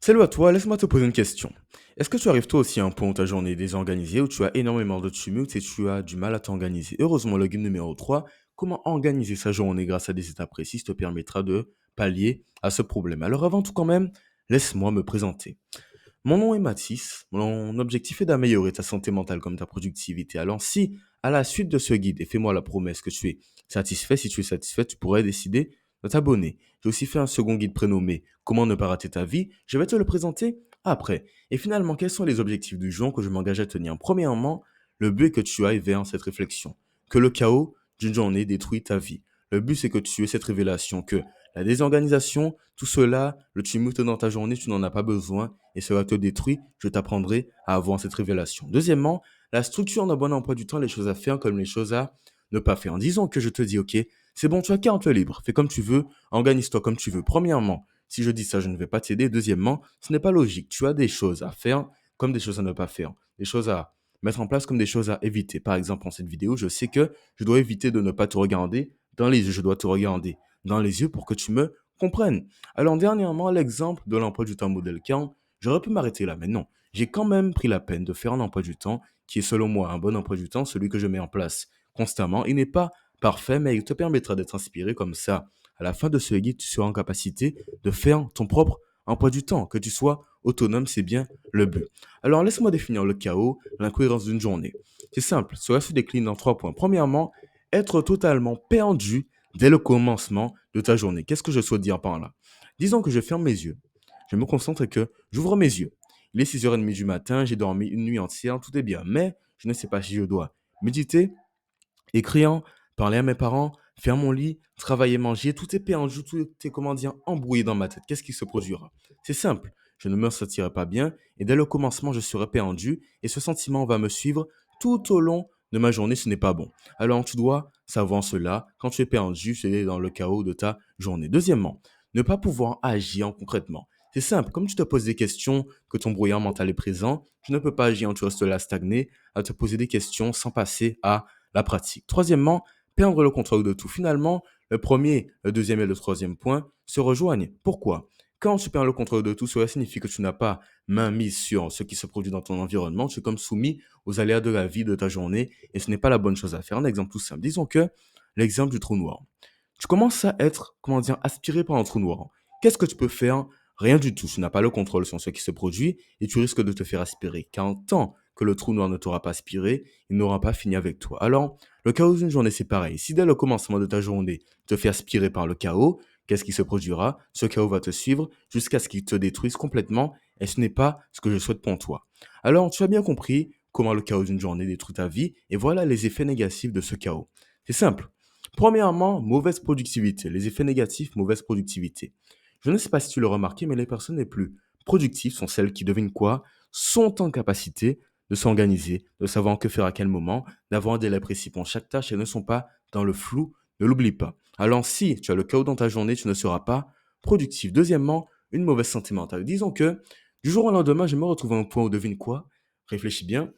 Salut à toi, laisse-moi te poser une question. Est-ce que tu arrives toi aussi à un point où ta journée est désorganisée, où tu as énormément de tumulte et tu as du mal à t'organiser? Heureusement, le guide numéro 3, comment organiser sa journée grâce à des étapes précises, te permettra de pallier à ce problème. Alors avant tout quand même, laisse-moi me présenter. Mon nom est Mathis, mon objectif est d'améliorer ta santé mentale comme ta productivité. Alors si, à la suite de ce guide, et fais-moi la promesse que tu es satisfait, si tu es satisfait, tu pourrais décider de t'abonner. J'ai aussi fait un second guide prénommé Comment ne pas rater ta vie. Je vais te le présenter après. Et finalement, quels sont les objectifs du jour que je m'engage à tenir? Premièrement, le but est que tu ailles vers cette réflexion, que le chaos d'une journée détruit ta vie. Le but, c'est que tu aies cette révélation que la désorganisation, tout cela, le tumulte dans ta journée, tu n'en as pas besoin et cela te détruit. Je t'apprendrai à avoir cette révélation. Deuxièmement, la structure d'un bon emploi du temps, les choses à faire comme les choses à ne pas faire. Disons que je te dis, ok, c'est bon, tu as 40 heures libres, fais comme tu veux, organise-toi comme tu veux. Premièrement, si je dis ça, je ne vais pas t'aider. Deuxièmement, ce n'est pas logique. Tu as des choses à faire comme des choses à ne pas faire. Des choses à mettre en place comme des choses à éviter. Par exemple, en cette vidéo, je sais que je dois éviter de ne pas te regarder dans les yeux. Je dois te regarder dans les yeux pour que tu me comprennes. Alors, dernièrement, l'exemple de l'emploi du temps modèle 40, j'aurais pu m'arrêter là, mais non. J'ai quand même pris la peine de faire un emploi du temps qui est selon moi un bon emploi du temps, celui que je mets en place constamment. Il n'est pas parfait, mais il te permettra d'être inspiré comme ça. À la fin de ce guide, tu seras en capacité de faire ton propre emploi du temps. Que tu sois autonome, c'est bien le but. Alors, laisse-moi définir le chaos, l'incohérence d'une journée. C'est simple, cela se décline en 3 points. Premièrement, être totalement perdu dès le commencement de ta journée. Qu'est-ce que je souhaite dire par là? Disons que je ferme mes yeux. Je me concentre et que j'ouvre mes yeux. Il est 6h30 du matin, j'ai dormi une nuit entière, tout est bien. Mais je ne sais pas si je dois méditer, écrire, parler à mes parents, faire mon lit, travailler, manger. Tout est perdu, tout est, comment dire, embrouillé dans ma tête. Qu'est-ce qui se produira? C'est simple. Je ne me sentirai pas bien et dès le commencement, je serai perdu et ce sentiment va me suivre tout au long de ma journée. Ce n'est pas bon. Alors, tu dois savoir cela. Quand tu es perdu, c'est dans le chaos de ta journée. Deuxièmement, ne pas pouvoir agir concrètement. C'est simple, comme tu te poses des questions, que ton brouillard mental est présent, tu ne peux pas agir, tu restes là stagné, à te poser des questions sans passer à la pratique. Troisièmement, perdre le contrôle de tout. Finalement, le premier, le deuxième et le troisième point se rejoignent. Pourquoi? Quand tu perds le contrôle de tout, cela signifie que tu n'as pas main mise sur ce qui se produit dans ton environnement. Tu es comme soumis aux aléas de la vie, de ta journée, et ce n'est pas la bonne chose à faire. Un exemple tout simple. Disons que l'exemple du trou noir. Tu commences à être, comment dire, aspiré par un trou noir. Qu'est-ce que tu peux faire? Rien du tout. Tu n'as pas le contrôle sur ce qui se produit et tu risques de te faire aspirer. Car tant que le trou noir ne t'aura pas aspiré, il n'aura pas fini avec toi. Alors, le chaos d'une journée, c'est pareil. Si dès le commencement de ta journée, tu te fais aspirer par le chaos, qu'est-ce qui se produira? Ce chaos va te suivre jusqu'à ce qu'il te détruise complètement et ce n'est pas ce que je souhaite pour toi. Alors, tu as bien compris comment le chaos d'une journée détruit ta vie et voilà les effets négatifs de ce chaos. C'est simple. Premièrement, mauvaise productivité. Les effets négatifs, mauvaise productivité. Je ne sais pas si tu l'as remarqué, mais les personnes les plus productives sont celles qui devinent quoi? Sont en capacité de s'organiser, de savoir que faire à quel moment, d'avoir un délai précis pour chaque tâche et ne sont pas dans le flou. Ne l'oublie pas. Alors si tu as le chaos dans ta journée, tu ne seras pas productif. Deuxièmement, une mauvaise santé mentale. Disons que du jour au lendemain, je me retrouve à un point où devine quoi? Réfléchis bien.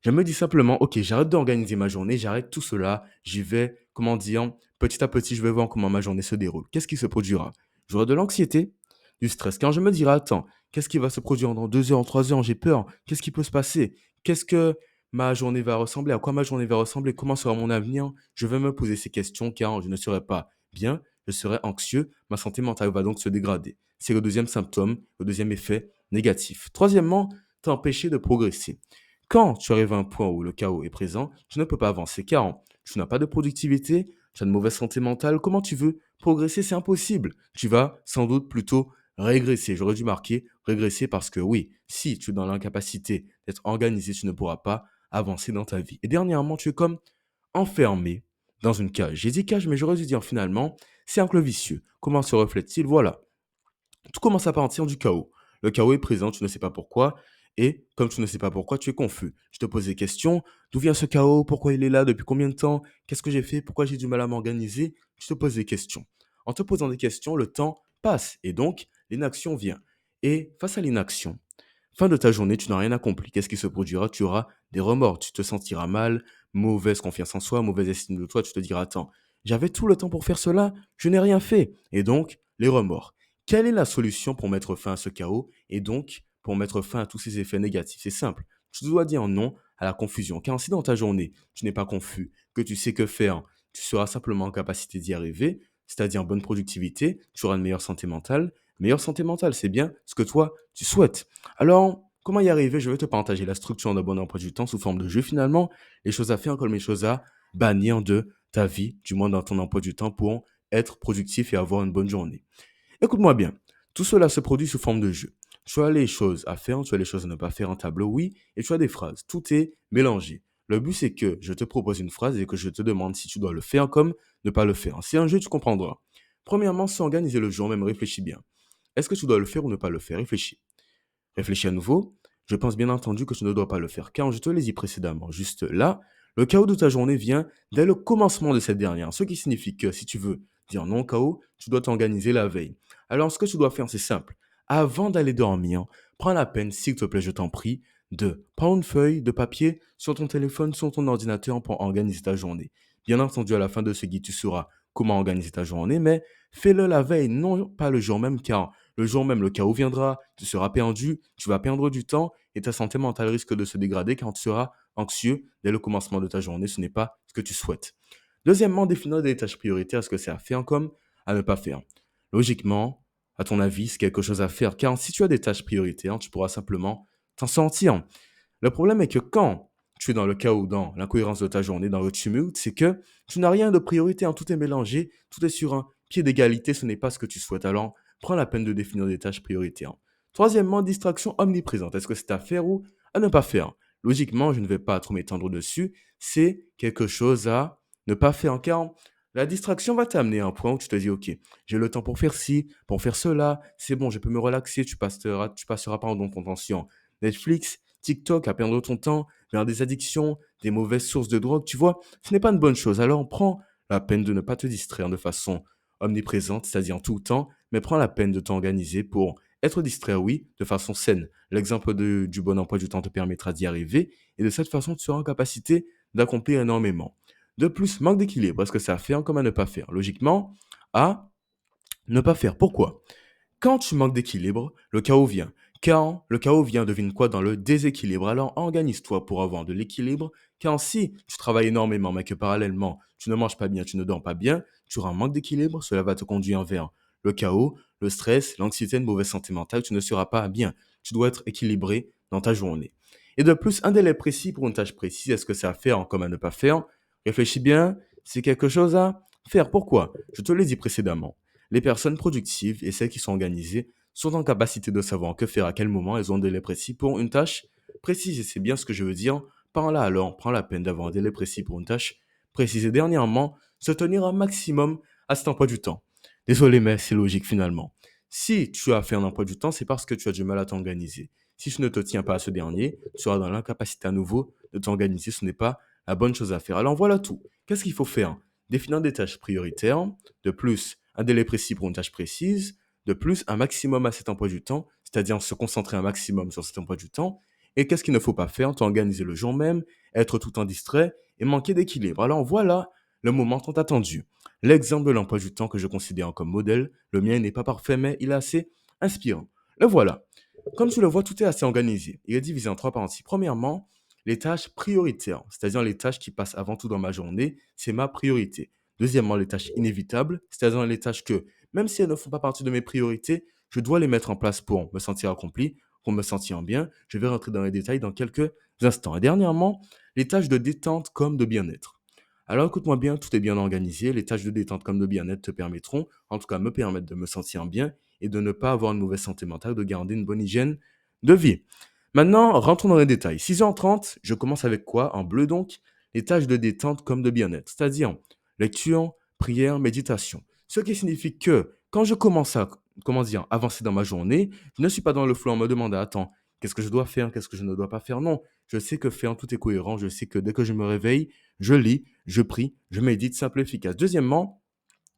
Je me dis simplement, ok, j'arrête d'organiser ma journée, j'arrête tout cela, j'y vais, comment dire, petit à petit, je vais voir comment ma journée se déroule. Qu'est-ce qui se produira? J'aurai de l'anxiété, du stress. Quand je me dirai, attends, qu'est-ce qui va se produire dans 2 heures, en 3 heures, j'ai peur, qu'est-ce qui peut se passer? Qu'est-ce que ma journée va ressembler? À quoi ma journée va ressembler? Comment sera mon avenir? Je vais me poser ces questions car je ne serai pas bien, je serai anxieux, ma santé mentale va donc se dégrader. C'est le deuxième symptôme, le deuxième effet négatif. Troisièmement, t'empêcher de progresser. Quand tu arrives à un point où le chaos est présent, tu ne peux pas avancer car tu n'as pas de productivité, tu as de mauvaise santé mentale. Comment tu veux progresser? C'est impossible. Tu vas sans doute plutôt régresser. J'aurais dû marquer régresser parce que oui, si tu es dans l'incapacité d'être organisé, tu ne pourras pas avancer dans ta vie. Et dernièrement, tu es comme enfermé dans une cage. J'ai dit cage, mais j'aurais dû dire finalement cercle vicieux. Comment se reflète-t-il? Voilà. Tout commence à partir du chaos. Le chaos est présent, tu ne sais pas pourquoi. Et comme tu ne sais pas pourquoi, tu es confus. Je te pose des questions. D'où vient ce chaos? Pourquoi il est là? Depuis combien de temps? Qu'est-ce que j'ai fait? Pourquoi j'ai du mal à m'organiser? Je te pose des questions. En te posant des questions, le temps passe. Et donc, l'inaction vient. Et face à l'inaction, fin de ta journée, tu n'as rien accompli. Qu'est-ce qui se produira? Tu auras des remords. Tu te sentiras mal, mauvaise confiance en soi, mauvaise estime de toi. Tu te diras, attends, j'avais tout le temps pour faire cela, je n'ai rien fait. Et donc, les remords. Quelle est la solution pour mettre fin à ce chaos et donc pour mettre fin à tous ces effets négatifs? C'est simple. Tu dois dire non à la confusion. Car si dans ta journée, tu n'es pas confus, que tu sais que faire, tu seras simplement en capacité d'y arriver, c'est-à-dire bonne productivité, tu auras une meilleure santé mentale. Meilleure santé mentale, c'est bien ce que toi, tu souhaites. Alors, comment y arriver? Je vais te partager la structure d'un bon emploi du temps sous forme de jeu finalement, les choses à faire comme les choses à bannir de ta vie, du moins dans ton emploi du temps pour être productif et avoir une bonne journée. Écoute-moi bien, tout cela se produit sous forme de jeu. Tu as les choses à faire, tu as les choses à ne pas faire en tableau, oui, et tu as des phrases. Tout est mélangé. Le but, c'est que je te propose une phrase et que je te demande si tu dois le faire comme ne pas le faire. C'est un jeu, tu comprendras. Premièrement, s'organiser le jour même, réfléchis bien. Est-ce que tu dois le faire ou ne pas le faire? Réfléchis. Réfléchis à nouveau. Je pense bien entendu que tu ne dois pas le faire, car je te l'ai dit précédemment. Juste là, le chaos de ta journée vient dès le commencement de cette dernière, ce qui signifie que si tu veux dire non au chaos, tu dois t'organiser la veille. Alors, ce que tu dois faire, c'est simple. Avant d'aller dormir, prends la peine, s'il te plaît, je t'en prie, de prendre une feuille de papier sur ton téléphone, sur ton ordinateur pour organiser ta journée. Bien entendu, à la fin de ce guide, tu sauras comment organiser ta journée, mais fais-le la veille, non pas le jour même, car le jour même, le chaos viendra, tu seras perdu, tu vas perdre du temps et ta santé mentale risque de se dégrader car tu seras anxieux dès le commencement de ta journée. Ce n'est pas ce que tu souhaites. Deuxièmement, définir des tâches prioritaires, ce que c'est à faire comme à ne pas faire. Logiquement, à ton avis, c'est quelque chose à faire car si tu as des tâches prioritaires, tu pourras simplement t'en sortir. Le problème est que quand tu es dans le chaos, dans l'incohérence de ta journée, dans le tumulte, c'est que tu n'as rien de priorité, hein, tout est mélangé, tout est sur un pied d'égalité, ce n'est pas ce que tu souhaites. Alors, prends la peine de définir des tâches prioritaires. Troisièmement, distraction omniprésente. Est-ce que c'est à faire ou à ne pas faire? Logiquement, je ne vais pas trop m'étendre dessus. C'est quelque chose à ne pas faire car la distraction va t'amener à un point où tu te dis, OK, j'ai le temps pour faire ci, pour faire cela, c'est bon, je peux me relaxer, tu passeras pardon, ton temps sur Netflix, TikTok, à perdre ton temps vers des addictions, des mauvaises sources de drogue, tu vois, ce n'est pas une bonne chose. Alors, prends la peine de ne pas te distraire de façon omniprésente, c'est-à-dire en tout temps, mais prends la peine de t'organiser pour être distrait, oui, de façon saine. L'exemple du bon emploi du temps te permettra d'y arriver et de cette façon, tu seras en capacité d'accomplir énormément. De plus, manque d'équilibre, est-ce que c'est à faire comme à ne pas faire? Logiquement, à ne pas faire. Pourquoi? Quand tu manques d'équilibre, le chaos vient. Quand le chaos vient, devine quoi, dans le déséquilibre. Alors organise-toi pour avoir de l'équilibre, car si tu travailles énormément, mais que parallèlement, tu ne manges pas bien, tu ne dors pas bien, tu auras un manque d'équilibre, cela va te conduire vers le chaos, le stress, l'anxiété, une mauvaise santé mentale, tu ne seras pas bien. Tu dois être équilibré dans ta journée. Et de plus, un délai précis pour une tâche précise, est-ce que c'est à faire comme à ne pas faire? Réfléchis bien, c'est quelque chose à faire. Pourquoi? Je te l'ai dit précédemment. Les personnes productives et celles qui sont organisées sont en capacité de savoir que faire à quel moment elles ont un délai précis pour une tâche précise. Et c'est bien ce que je veux dire par là. Alors, prends la peine d'avoir un délai précis pour une tâche précise. Et dernièrement, se tenir un maximum à cet emploi du temps. Désolé, mais c'est logique finalement. Si tu as fait un emploi du temps, c'est parce que tu as du mal à t'organiser. Si tu ne te tiens pas à ce dernier, tu seras dans l'incapacité à nouveau de t'organiser. Ce n'est pas la bonne chose à faire. Alors voilà tout. Qu'est-ce qu'il faut faire? Définir des tâches prioritaires. De plus, un délai précis pour une tâche précise. De plus, un maximum à cet emploi du temps, c'est-à-dire se concentrer un maximum sur cet emploi du temps. Et qu'est-ce qu'il ne faut pas faire? T'organiser le jour même, être tout le temps distrait et manquer d'équilibre. Alors voilà le moment tant attendu. L'exemple de l'emploi du temps que je considère comme modèle, le mien n'est pas parfait, mais il est assez inspirant. Le voilà. Comme tu le vois, tout est assez organisé. Il est divisé en trois parties. Premièrement, les tâches prioritaires, c'est-à-dire les tâches qui passent avant tout dans ma journée, c'est ma priorité. Deuxièmement, les tâches inévitables, c'est-à-dire les tâches que, même si elles ne font pas partie de mes priorités, je dois les mettre en place pour me sentir accompli, pour me sentir bien. Je vais rentrer dans les détails dans quelques instants. Et dernièrement, les tâches de détente comme de bien-être. Alors écoute-moi bien, tout est bien organisé. Les tâches de détente comme de bien-être te permettront, en tout cas me permettre de me sentir bien et de ne pas avoir une mauvaise santé mentale, de garder une bonne hygiène de vie. Maintenant, rentrons dans les détails. 6h30, je commence avec quoi? En bleu donc, les tâches de détente comme de bien-être, c'est-à-dire lecture, prière, méditation. Ce qui signifie que quand je commence à, comment dire, avancer dans ma journée, je ne suis pas dans le flou en me demandant, attends, qu'est-ce que je dois faire, qu'est-ce que je ne dois pas faire? Non, je sais que faire, tout est cohérent, je sais que dès que je me réveille, je lis, je prie, je médite, simple et efficace. Deuxièmement,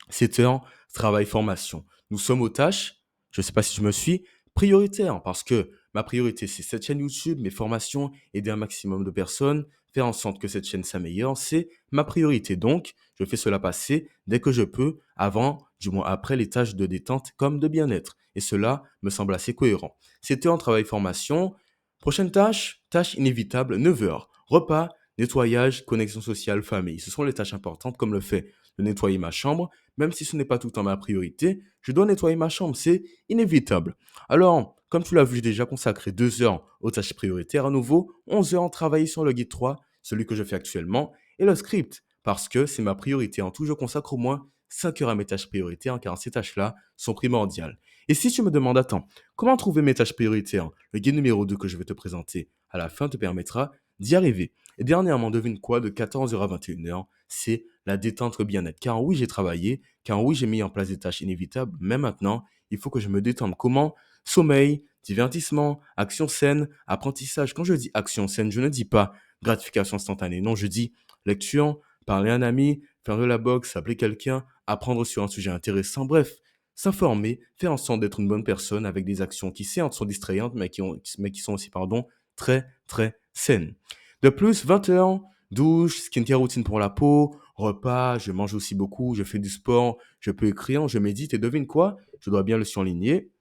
c'était en travail formation. Nous sommes aux tâches, je ne sais pas si je me suis, prioritaires, parce que ma priorité, c'est cette chaîne YouTube, mes formations, aider un maximum de personnes, faire en sorte que cette chaîne s'améliore, c'est ma priorité. Donc, je fais cela passer dès que je peux, avant, du moins après les tâches de détente comme de bien-être. Et cela me semble assez cohérent. C'était en travail-formation. Prochaine tâche, tâche inévitable, 9 heures. Repas, nettoyage, connexion sociale, famille. Ce sont les tâches importantes comme le fait de nettoyer ma chambre. Même si ce n'est pas tout le temps ma priorité, je dois nettoyer ma chambre, c'est inévitable. Alors, comme tu l'as vu, j'ai déjà consacré 2 heures aux tâches prioritaires. À nouveau, 11 heures en travailler sur le guide 3, celui que je fais actuellement, et le script, parce que c'est ma priorité. En tout, je consacre au moins 5 heures à mes tâches prioritaires, car ces tâches-là sont primordiales. Et si tu me demandes, attends, comment trouver mes tâches prioritaires? Le guide numéro 2 que je vais te présenter à la fin te permettra d'y arriver. Et dernièrement, devine quoi, de 14 heures à 21 heures, c'est la détente le bien-être. Car oui, j'ai travaillé, car oui, j'ai mis en place des tâches inévitables, mais maintenant, il faut que je me détende. Comment? Sommeil, divertissement, action saine, apprentissage. Quand je dis action saine, je ne dis pas gratification instantanée. Non, je dis lecture, parler à un ami, faire de la boxe, appeler quelqu'un, apprendre sur un sujet intéressant. Bref, s'informer, faire en sorte d'être une bonne personne avec des actions qui certes sont distrayantes, mais qui sont aussi, pardon, très, très saines. De plus, 20 heures, douche, skincare routine pour la peau, repas, je mange aussi beaucoup, je fais du sport, je peux écrire, je médite et devine quoi? Je dois bien le surligner.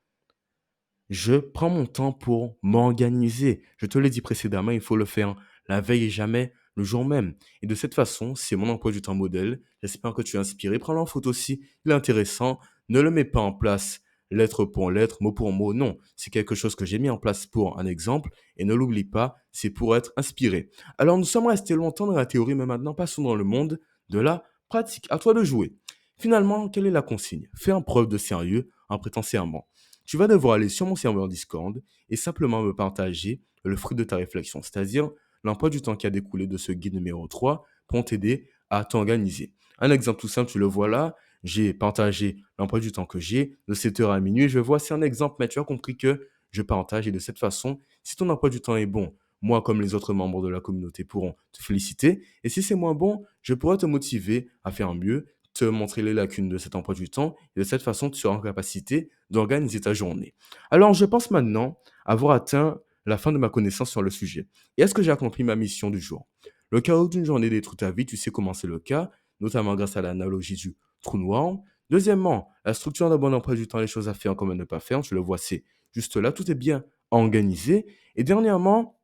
Je prends mon temps pour m'organiser. Je te l'ai dit précédemment, il faut le faire la veille et jamais le jour même. Et de cette façon, c'est mon emploi du temps modèle. J'espère que tu es inspiré. Prends-le en photo aussi, il est intéressant. Ne le mets pas en place lettre pour lettre, mot pour mot. Non, c'est quelque chose que j'ai mis en place pour un exemple. Et ne l'oublie pas, c'est pour être inspiré. Alors nous sommes restés longtemps dans la théorie, mais maintenant passons dans le monde de la pratique. À toi de jouer. Finalement, quelle est la consigne? Fais en preuve de sérieux en prêtant serment. Tu vas devoir aller sur mon serveur Discord et simplement me partager le fruit de ta réflexion, c'est-à-dire l'emploi du temps qui a découlé de ce guide numéro 3 pour t'aider à t'organiser. Un exemple tout simple, tu le vois là, j'ai partagé l'emploi du temps que j'ai de 7 heures à minuit. Je vois, c'est un exemple, mais tu as compris que je partage et de cette façon, si ton emploi du temps est bon, moi comme les autres membres de la communauté pourront te féliciter. Et si c'est moins bon, je pourrai te motiver à faire mieux, te montrer les lacunes de cet emploi du temps et de cette façon, tu seras en capacité d'organiser ta journée. Alors, je pense maintenant avoir atteint la fin de ma connaissance sur le sujet. Et est-ce que j'ai accompli ma mission du jour? Le chaos d'une journée détruit ta vie, tu sais comment c'est le cas, notamment grâce à l'analogie du trou noir. Deuxièmement, la structure d'un bon emploi du temps, les choses à faire comme à ne pas faire, tu le vois, c'est juste là, tout est bien organisé. Et dernièrement,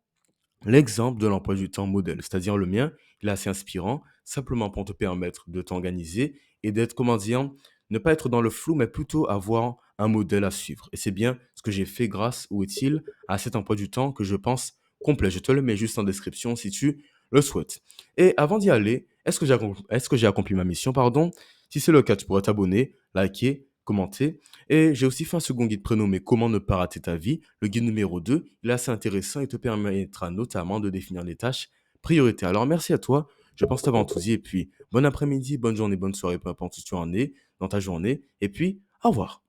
l'exemple de l'emploi du temps modèle, c'est-à-dire le mien, il est assez inspirant, simplement pour te permettre de t'organiser et d'être, comment dire, ne pas être dans le flou, mais plutôt avoir un modèle à suivre. Et c'est bien ce que j'ai fait grâce, où est-il, à cet emploi du temps que je pense complet. Je te le mets juste en description si tu le souhaites. Et avant d'y aller, est-ce que j'ai accompli ma mission, pardon? Si c'est le cas, tu pourrais t'abonner, liker, commenter. Et j'ai aussi fait un second guide prénommé Comment ne pas rater ta vie. Le guide numéro 2, il est assez intéressant et te permettra notamment de définir les tâches prioritaires. Alors merci à toi, je pense t'avoir tout dit. Et puis, bon après-midi, bonne journée, bonne soirée, peu importe où tu en es dans ta journée. Et puis, au revoir.